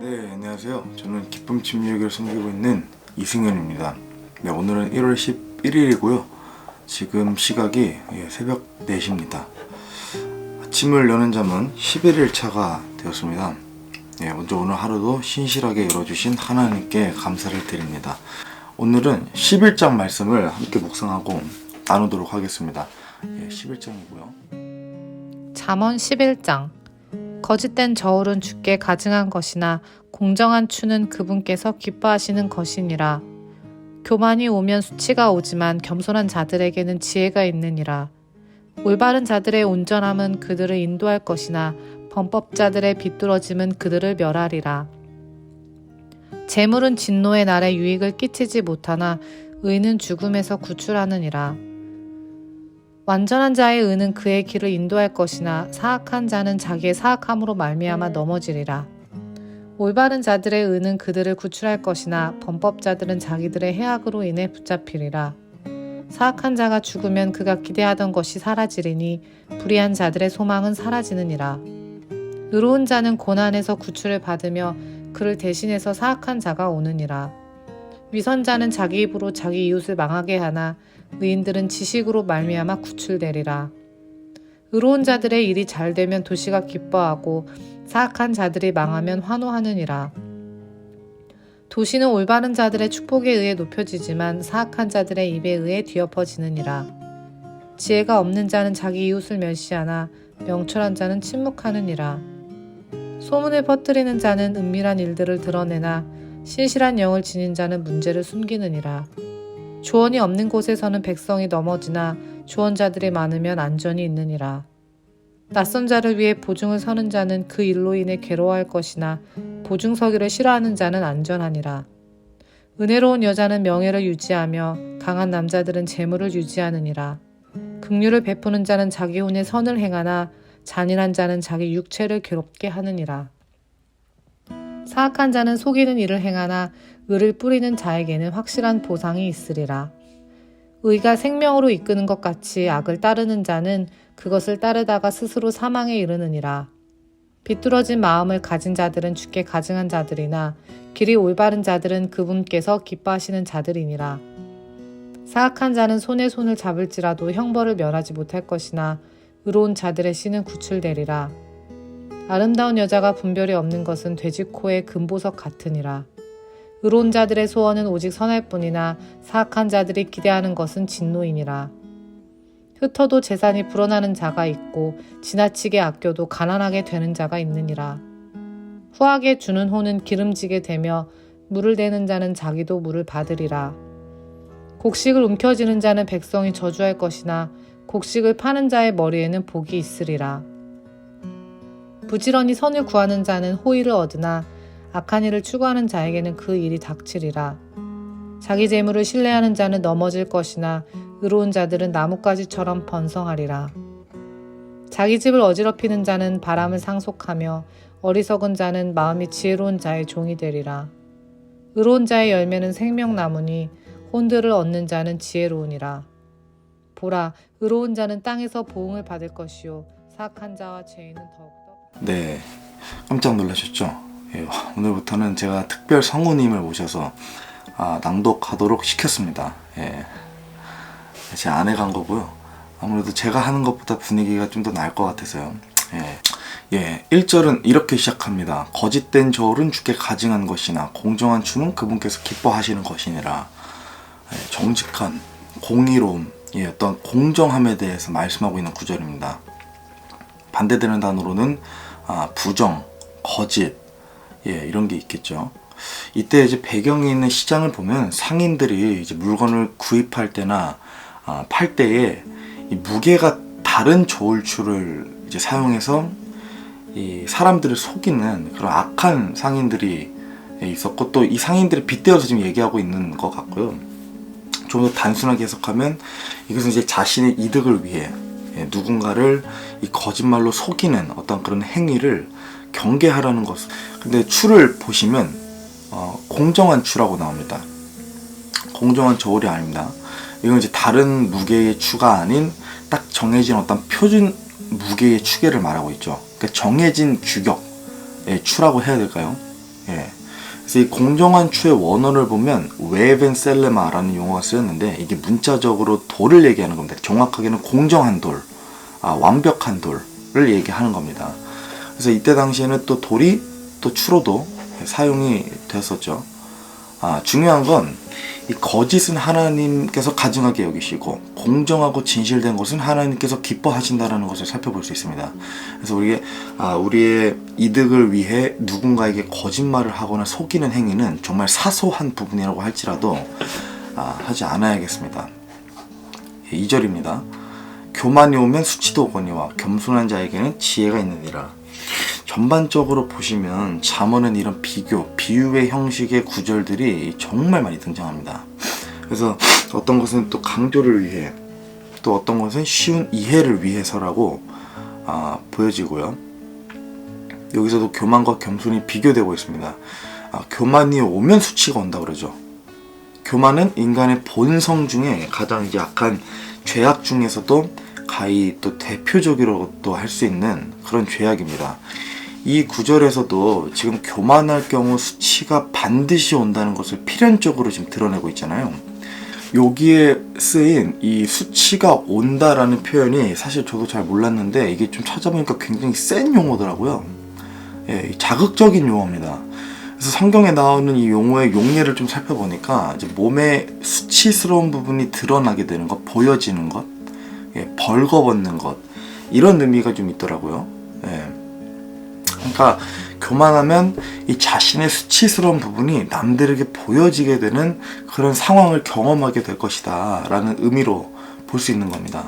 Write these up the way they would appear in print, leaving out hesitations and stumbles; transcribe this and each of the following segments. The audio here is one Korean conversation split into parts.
네, 안녕하세요. 저는 기쁨 침례교를 섬기고 있는 이승현입니다. 네, 오늘은 1월 11일이고요. 지금 시각이 새벽 4시입니다. 아침을 여는 잠은 11일 차가 되었습니다. 네, 먼저 오늘 하루도 신실하게 열어주신 하나님께 감사를 드립니다. 오늘은 11장 말씀을 함께 묵상하고 나누도록 하겠습니다. 11장이고요. 잠언 11장. 거짓된 저울은 주께 가증한 것이나 공정한 추는 그분께서 기뻐하시는 것이니라. 교만이 오면 수치가 오지만 겸손한 자들에게는 지혜가 있느니라. 올바른 자들의 온전함은 그들을 인도할 것이나 범법자들의 비뚤어짐은 그들을 멸하리라. 재물은 진노의 날에 유익을 끼치지 못하나 의는 죽음에서 구출하느니라. 완전한 자의 의는 그의 길을 인도할 것이나 사악한 자는 자기의 사악함으로 말미암아 넘어지리라. 올바른 자들의 의는 그들을 구출할 것이나 범법자들은 자기들의 해악으로 인해 붙잡히리라. 사악한 자가 죽으면 그가 기대하던 것이 사라지리니 불의한 자들의 소망은 사라지느니라. 의로운 자는 고난에서 구출을 받으며 그를 대신해서 사악한 자가 오느니라. 위선자는 자기 입으로 자기 이웃을 망하게 하나 의인들은 지식으로 말미암아 구출되리라. 의로운 자들의 일이 잘 되면 도시가 기뻐하고 사악한 자들이 망하면 환호하느니라. 도시는 올바른 자들의 축복에 의해 높여지지만 사악한 자들의 입에 의해 뒤엎어지느니라. 지혜가 없는 자는 자기 이웃을 멸시하나 명철한 자는 침묵하느니라. 소문을 퍼뜨리는 자는 은밀한 일들을 드러내나 신실한 영을 지닌 자는 문제를 숨기느니라. 조언이 없는 곳에서는 백성이 넘어지나 조언자들이 많으면 안전이 있느니라. 낯선 자를 위해 보증을 서는 자는 그 일로 인해 괴로워할 것이나 보증 서기를 싫어하는 자는 안전하니라. 은혜로운 여자는 명예를 유지하며 강한 남자들은 재물을 유지하느니라. 긍휼을 베푸는 자는 자기 혼에 선을 행하나 잔인한 자는 자기 육체를 괴롭게 하느니라. 사악한 자는 속이는 일을 행하나 의를 뿌리는 자에게는 확실한 보상이 있으리라. 의가 생명으로 이끄는 것 같이 악을 따르는 자는 그것을 따르다가 스스로 사망에 이르느니라. 비뚤어진 마음을 가진 자들은 주께 가증한 자들이나 길이 올바른 자들은 그분께서 기뻐하시는 자들이니라. 사악한 자는 손에 손을 잡을지라도 형벌을 멸하지 못할 것이나 의로운 자들의 씨는 구출되리라. 아름다운 여자가 분별이 없는 것은 돼지코의 금보석 같으니라. 의로운 자들의 소원은 오직 선할 뿐이나 사악한 자들이 기대하는 것은 진노이니라. 흩어도 재산이 불어나는 자가 있고 지나치게 아껴도 가난하게 되는 자가 있느니라. 후하게 주는 호는 기름지게 되며 물을 대는 자는 자기도 물을 받으리라. 곡식을 움켜쥐는 자는 백성이 저주할 것이나 곡식을 파는 자의 머리에는 복이 있으리라. 부지런히 선을 구하는 자는 호의를 얻으나 악한 일을 추구하는 자에게는 그 일이 닥치리라. 자기 재물을 신뢰하는 자는 넘어질 것이나 의로운 자들은 나뭇가지처럼 번성하리라. 자기 집을 어지럽히는 자는 바람을 상속하며 어리석은 자는 마음이 지혜로운 자의 종이 되리라. 의로운 자의 열매는 생명나무니 혼들을 얻는 자는 지혜로우니라. 보라, 의로운 자는 땅에서 보응을 받을 것이요 사악한 자와 죄인은 더욱더. 네, 깜짝 놀라셨죠? 오늘부터는 제가 특별 성우님을 모셔서 낭독하도록 시켰습니다. 제 아내가 한 거고요. 아무래도 제가 하는 것보다 분위기가 좀 더 나을 것 같아서요. 1절은 이렇게 시작합니다. 거짓된 저울은 주께 가증한 것이나 공정한 추는 그분께서 기뻐하시는 것이니라. 정직한 공의로움, 어떤 공정함에 대해서 말씀하고 있는 구절입니다. 반대되는 단어로는 부정, 거짓, 이런 게 있겠죠. 이때 이제 배경에 있는 시장을 보면 상인들이 이제 물건을 구입할 때나 팔 때에 이 무게가 다른 저울추를 이제 사용해서 이 사람들을 속이는 그런 악한 상인들이 있었고, 또 이 상인들이 빗대어서 지금 얘기하고 있는 것 같고요. 좀 더 단순하게 해석하면 이것은 이제 자신의 이득을 위해 누군가를 이 거짓말로 속이는 어떤 그런 행위를 경계하라는 것. 근데 추를 보시면 공정한 추라고 나옵니다. 공정한 저울이 아닙니다. 이건 이제 다른 무게의 추가 아닌 딱 정해진 어떤 표준 무게의 추계를 말하고 있죠. 그러니까 정해진 규격의 추라고 해야 될까요? 예. 그래서 이 공정한 추의 원어를 보면 웨벤 셀레마라는 용어가 쓰였는데 이게 문자적으로 돌을 얘기하는 겁니다. 정확하게는 공정한 돌, 완벽한 돌을 얘기하는 겁니다. 그래서 이때 당시에는 또 돌이 또 추로도 사용이 됐었죠. 중요한 건 이 거짓은 하나님께서 가증하게 여기시고 공정하고 진실된 것은 하나님께서 기뻐하신다라는 것을 살펴볼 수 있습니다. 그래서 우리의 이득을 위해 누군가에게 거짓말을 하거나 속이는 행위는 정말 사소한 부분이라고 할지라도 하지 않아야겠습니다. 2절입니다. 교만이 오면 수치도 오거니와 겸손한 자에게는 지혜가 있느니라. 전반적으로 보시면 잠언은 이런 비유의 형식의 구절들이 정말 많이 등장합니다. 그래서 어떤 것은 또 강조를 위해, 또 어떤 것은 쉬운 이해를 위해서라고 보여지고요. 여기서도 교만과 겸손이 비교되고 있습니다. 교만이 오면 수치가 온다 그러죠. 교만은 인간의 본성 중에 가장 이제 약한 죄악 중에서도 가히 또 대표적으로도 할 수 있는 그런 죄악입니다. 이 구절에서도 지금 교만할 경우 수치가 반드시 온다는 것을 필연적으로 지금 드러내고 있잖아요. 여기에 쓰인 이 수치가 온다라는 표현이 사실 저도 잘 몰랐는데 이게 좀 찾아보니까 굉장히 센 용어더라고요. 예, 자극적인 용어입니다. 그래서 성경에 나오는 이 용어의 용례를 좀 살펴보니까 이제 몸에 수치스러운 부분이 드러나게 되는 것, 보여지는 것, 벌거벗는 것, 이런 의미가 좀 있더라고요. 예. 그러니까 교만하면 이 자신의 수치스러운 부분이 남들에게 보여지게 되는 그런 상황을 경험하게 될 것이다 라는 의미로 볼 수 있는 겁니다.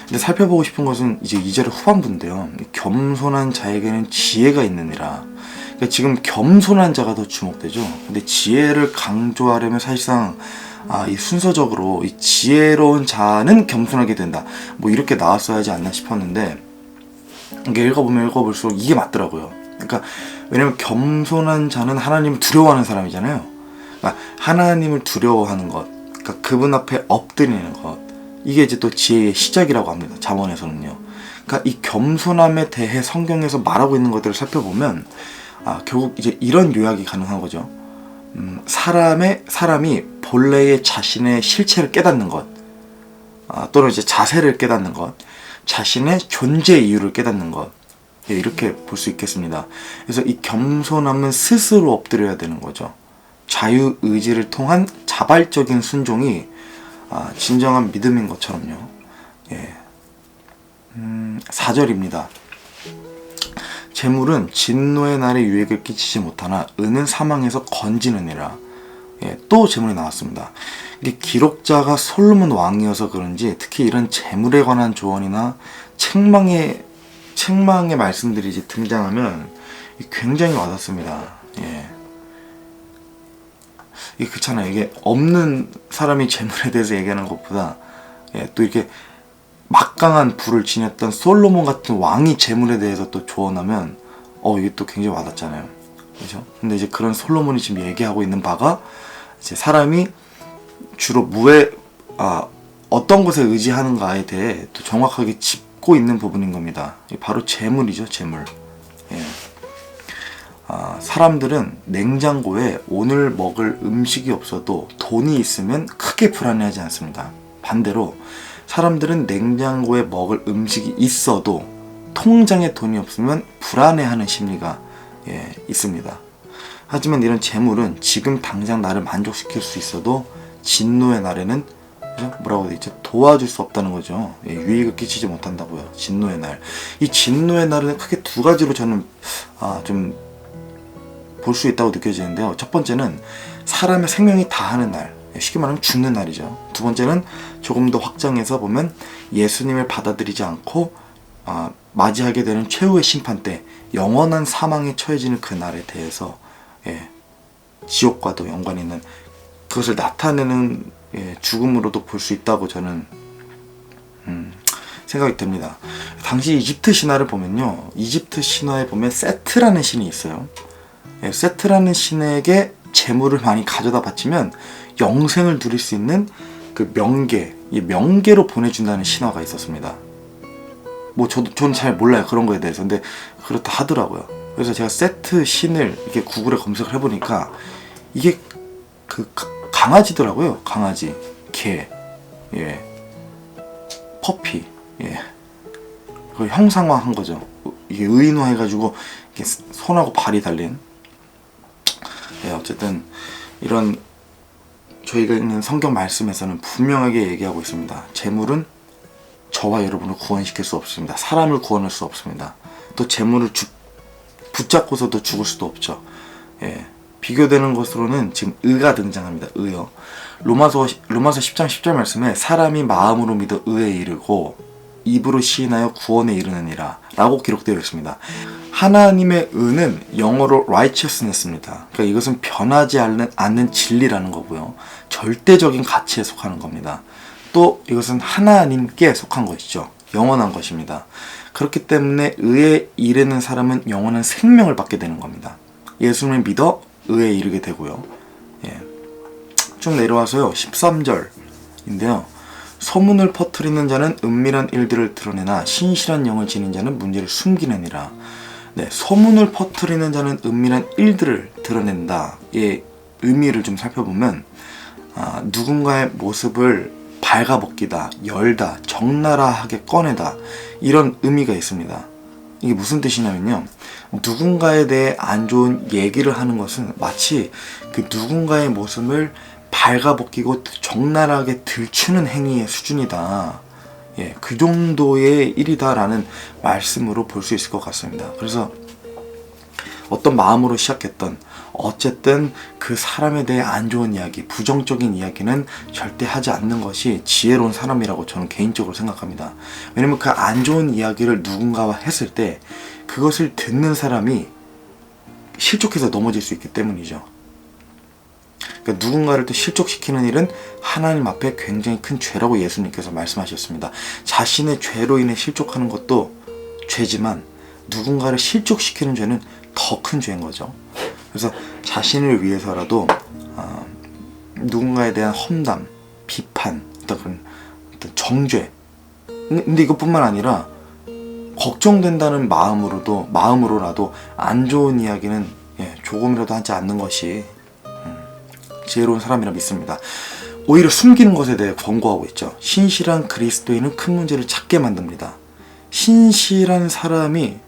근데 살펴보고 싶은 것은 이제 2절의 후반부인데요. 겸손한 자에게는 지혜가 있느니라. 그러니까 지금 겸손한 자가 더 주목되죠. 근데 지혜를 강조하려면 사실상 이 순서적으로 이 지혜로운 자는 겸손하게 된다, 뭐 이렇게 나왔어야 하지 않나 싶었는데, 이게 읽어보면 읽어볼수록 이게 맞더라고요. 그러니까 왜냐면 겸손한 자는 하나님을 두려워하는 사람이잖아요. 그러니까 하나님을 두려워하는 것, 그러니까 그분 앞에 엎드리는 것, 이게 이제 또 지혜의 시작이라고 합니다. 잠언에서는요. 그러니까 이 겸손함에 대해 성경에서 말하고 있는 것들을 살펴보면 결국 이제 이런 요약이 가능한 거죠. 사람이 본래의 자신의 실체를 깨닫는 것, 또는 이제 자세를 깨닫는 것, 자신의 존재 이유를 깨닫는 것, 이렇게 볼 수 있겠습니다. 그래서 이 겸손함은 스스로 엎드려야 되는 거죠. 자유의지를 통한 자발적인 순종이 진정한 믿음인 것처럼요. 4절입니다. 재물은 진노의 날에 유익을 끼치지 못하나 은은 사망에서 건지느니라. 또 재물이 나왔습니다. 이게 기록자가 솔로몬 왕이어서 그런지 특히 이런 재물에 관한 조언이나 책망의 말씀들이 이제 등장하면 굉장히 와닿습니다. 이게 그렇잖아요. 이게 없는 사람이 재물에 대해서 얘기하는 것보다 또 이렇게 막강한 부를 지녔던 솔로몬 같은 왕이 재물에 대해서 또 조언하면 이게 또 굉장히 와닿잖아요. 그렇죠? 근데 이제 그런 솔로몬이 지금 얘기하고 있는 바가 이제 사람이 주로 어떤 것에 의지하는가에 대해 또 정확하게 짚고 있는 부분인 겁니다. 바로 재물이죠, 재물. 사람들은 냉장고에 오늘 먹을 음식이 없어도 돈이 있으면 크게 불안해하지 않습니다. 반대로 사람들은 냉장고에 먹을 음식이 있어도 통장에 돈이 없으면 불안해하는 심리가 있습니다. 하지만 이런 재물은 지금 당장 나를 만족시킬 수 있어도 진노의 날에는 뭐라고 되죠? 도와줄 수 없다는 거죠. 유익을 끼치지 못한다고요. 진노의 날. 이 진노의 날은 크게 두 가지로 저는 좀 볼 수 있다고 느껴지는데요. 첫 번째는 사람의 생명이 다하는 날, 쉽게 말하면 죽는 날이죠. 두 번째는 조금 더 확장해서 보면 예수님을 받아들이지 않고 맞이하게 되는 최후의 심판 때 영원한 사망에 처해지는 그 날에 대해서 지옥과도 연관이 있는 그것을 나타내는 죽음으로도 볼 수 있다고 저는 생각이 듭니다. 당시 이집트 신화를 보면요, 이집트 신화에 보면 세트라는 신이 있어요. 세트라는 신에게 재물을 많이 가져다 바치면 영생을 누릴 수 있는 그 이 명계로 보내준다는 신화가 있었습니다. 저는 잘 몰라요, 그런 거에 대해서. 근데 그렇다 하더라고요. 그래서 제가 세트 신을 이렇게 구글에 검색을 해보니까 이게 그 강아지더라고요. 강아지, 개, 예, 퍼피, 예, 그걸 형상화한 거죠. 이게 의인화해가지고 이렇게 손하고 발이 달린. 예, 어쨌든 이런 저희가 읽는 성경 말씀에서는 분명하게 얘기하고 있습니다. 재물은 저와 여러분을 구원시킬 수 없습니다. 사람을 구원할 수 없습니다. 또 재물을 붙잡고서도 죽을 수도 없죠. 예, 비교되는 것으로는 지금 의가 등장합니다. 의요. 로마서 10장 10절 말씀에 사람이 마음으로 믿어 의에 이르고 입으로 시인하여 구원에 이르느니라 라고 기록되어 있습니다. 하나님의 의는 영어로 righteousness입니다. 그러니까 이것은 변하지 않는 진리라는 거고요. 절대적인 가치에 속하는 겁니다. 또 이것은 하나님께 속한 것이죠. 영원한 것입니다. 그렇기 때문에 의에 이르는 사람은 영원한 생명을 받게 되는 겁니다. 예수님을 믿어 의에 이르게 되고요. 예. 쭉 내려와서요. 13절인데요. 소문을 퍼뜨리는 자는 은밀한 일들을 드러내나 신실한 영을 지닌 자는 문제를 숨기느니라. 네, 소문을 퍼뜨리는 자는 은밀한 일들을 드러낸다. 의 의미를 좀 살펴보면 누군가의 모습을 발가벗기다, 열다, 적나라하게 꺼내다 이런 의미가 있습니다. 이게 무슨 뜻이냐면요. 누군가에 대해 안 좋은 얘기를 하는 것은 마치 그 누군가의 모습을 발가벗기고 적나라하게 들추는 행위의 수준이다. 예, 그 정도의 일이다라는 말씀으로 볼 수 있을 것 같습니다. 그래서 어떤 마음으로 시작했던 어쨌든 그 사람에 대해 안 좋은 이야기, 부정적인 이야기는 절대 하지 않는 것이 지혜로운 사람이라고 저는 개인적으로 생각합니다. 왜냐면 그 안 좋은 이야기를 누군가와 했을 때 그것을 듣는 사람이 실족해서 넘어질 수 있기 때문이죠. 그러니까 누군가를 또 실족시키는 일은 하나님 앞에 굉장히 큰 죄라고 예수님께서 말씀하셨습니다. 자신의 죄로 인해 실족하는 것도 죄지만 누군가를 실족시키는 죄는 더 큰 죄인 거죠. 그래서 자신을 위해서라도 누군가에 대한 험담, 비판, 어떤 정죄. 근데 이것뿐만 아니라 걱정된다는 마음으로라도 안 좋은 이야기는 조금이라도 하지 않는 것이 지혜로운 사람이라 믿습니다. 오히려 숨기는 것에 대해 권고하고 있죠. 신실한 그리스도인은 큰 문제를 찾게 만듭니다. 신실한 사람이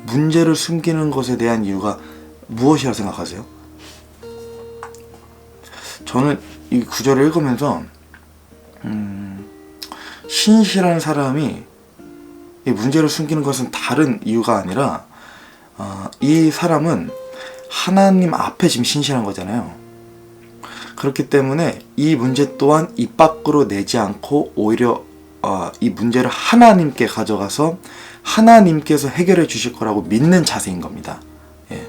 문제를 숨기는 것에 대한 이유가 무엇이라 생각하세요? 저는 이 구절을 읽으면서 신실한 사람이 이 문제를 숨기는 것은 다른 이유가 아니라 이 사람은 하나님 앞에 지금 신실한 거잖아요. 그렇기 때문에 이 문제 또한 입 밖으로 내지 않고 오히려 이 문제를 하나님께 가져가서 하나님께서 해결해 주실 거라고 믿는 자세인 겁니다. 예.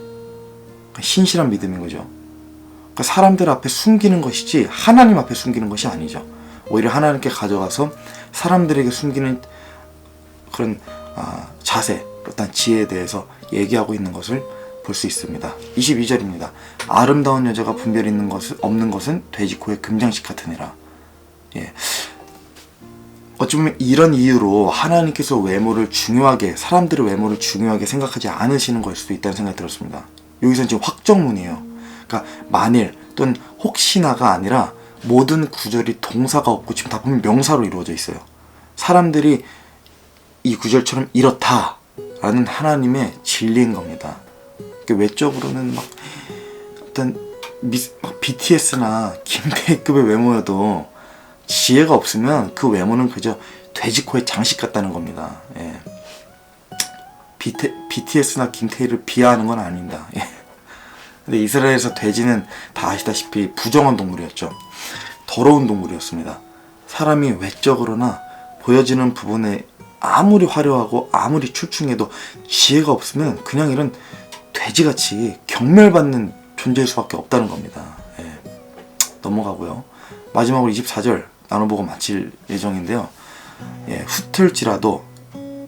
신실한 믿음인 거죠. 그러니까 사람들 앞에 숨기는 것이지 하나님 앞에 숨기는 것이 아니죠. 오히려 하나님께 가져가서 사람들에게 숨기는 그런 자세, 어떤 지혜에 대해서 얘기하고 있는 것을 볼 수 있습니다. 22절입니다. 아름다운 여자가 분별 없는 것은 돼지코의 금장식 같으니라. 예. 어찌 보면 이런 이유로 하나님께서 사람들의 외모를 중요하게 생각하지 않으시는 걸 수도 있다는 생각이 들었습니다. 여기서는 지금 확정문이에요. 그러니까 만일 또는 혹시나가 아니라 모든 구절이 동사가 없고 지금 다 보면 명사로 이루어져 있어요. 사람들이 이 구절처럼 이렇다라는 하나님의 진리인 겁니다. 외적으로는 막 BTS나 김태희급의 외모여도 지혜가 없으면 그 외모는 그저 돼지코의 장식 같다는 겁니다. 예. BTS나 김태희를 비하하는 건 아닙니다. 예. 근데 이스라엘에서 돼지는 다 아시다시피 부정한 동물이었죠. 더러운 동물이었습니다. 사람이 외적으로나 보여지는 부분에 아무리 화려하고 아무리 출중해도 지혜가 없으면 그냥 이런 돼지같이 경멸받는 존재일 수밖에 없다는 겁니다. 예. 넘어가고요. 마지막으로 24절 나눠보고 마칠 예정인데요. 예, 흩을지라도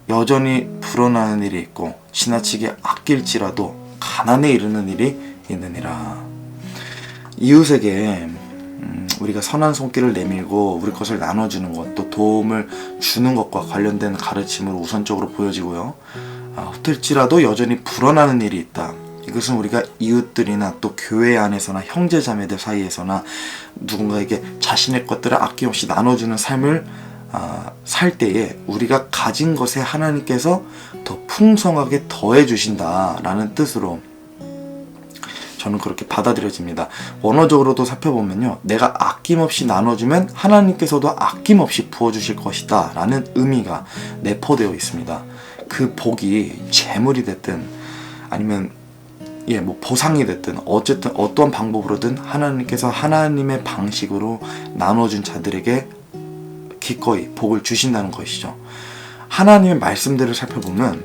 여전히 불어나는 일이 있고 지나치게 아낄지라도 가난에 이르는 일이 있느니라. 이웃에게 우리가 선한 손길을 내밀고 우리 것을 나눠주는 것, 또 도움을 주는 것과 관련된 가르침으로 우선적으로 보여지고요. 흩을지라도 여전히 불어나는 일이 있다. 이것은 우리가 이웃들이나 또 교회 안에서나 형제자매들 사이에서나 누군가에게 자신의 것들을 아낌없이 나눠주는 삶을 살 때에 우리가 가진 것에 하나님께서 더 풍성하게 더해 주신다라는 뜻으로 저는 그렇게 받아들여집니다. 원어적으로도 살펴보면요, 내가 아낌없이 나눠주면 하나님께서도 아낌없이 부어주실 것이다 라는 의미가 내포되어 있습니다. 그 복이 재물이 됐든 아니면 뭐 보상이 됐든 어쨌든 어떠한 방법으로든 하나님께서 하나님의 방식으로 나눠준 자들에게 기꺼이 복을 주신다는 것이죠. 하나님의 말씀들을 살펴보면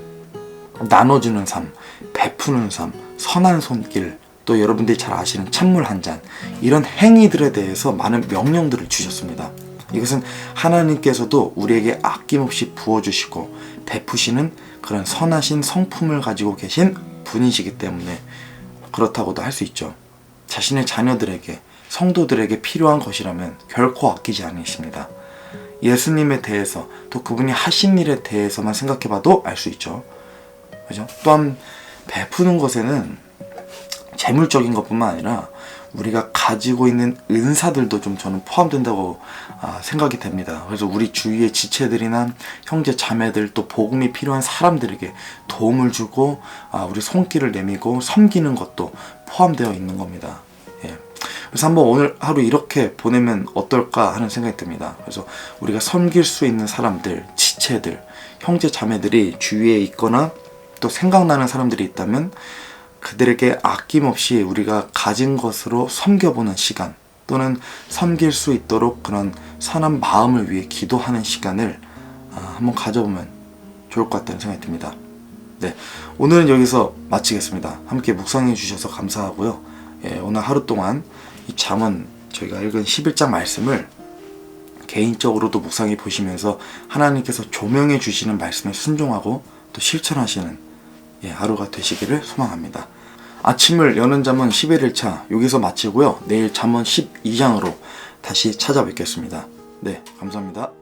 나눠주는 삶, 베푸는 삶, 선한 손길, 또 여러분들이 잘 아시는 찬물 한 잔, 이런 행위들에 대해서 많은 명령들을 주셨습니다. 이것은 하나님께서도 우리에게 아낌없이 부어주시고 베푸시는 그런 선하신 성품을 가지고 계신 분이시기 때문에 그렇다고도 할 수 있죠. 자신의 자녀들에게, 성도들에게 필요한 것이라면 결코 아끼지 않으십니다. 예수님에 대해서, 또 그분이 하신 일에 대해서만 생각해봐도 알 수 있죠. 그죠? 또한 베푸는 것에는 재물적인 것뿐만 아니라 우리가 가지고 있는 은사들도 좀 저는 포함된다고 생각이 됩니다. 그래서 우리 주위의 지체들이나 형제 자매들, 또 복음이 필요한 사람들에게 도움을 주고 우리 손길을 내밀고 섬기는 것도 포함되어 있는 겁니다. 그래서 한번 오늘 하루 이렇게 보내면 어떨까 하는 생각이 듭니다. 그래서 우리가 섬길 수 있는 사람들, 지체들, 형제 자매들이 주위에 있거나 또 생각나는 사람들이 있다면 그들에게 아낌없이 우리가 가진 것으로 섬겨보는 시간, 또는 섬길 수 있도록 그런 선한 마음을 위해 기도하는 시간을 한번 가져보면 좋을 것 같다는 생각이 듭니다. 네, 오늘은 여기서 마치겠습니다. 함께 묵상해 주셔서 감사하고요. 오늘 하루 동안 이 잠언 저희가 읽은 11장 말씀을 개인적으로도 묵상해 보시면서 하나님께서 조명해 주시는 말씀에 순종하고 또 실천하시는 하루가 되시기를 소망합니다. 아침을 여는 잠언 11일차 여기서 마치고요. 내일 잠언 12장으로 다시 찾아뵙겠습니다. 네, 감사합니다.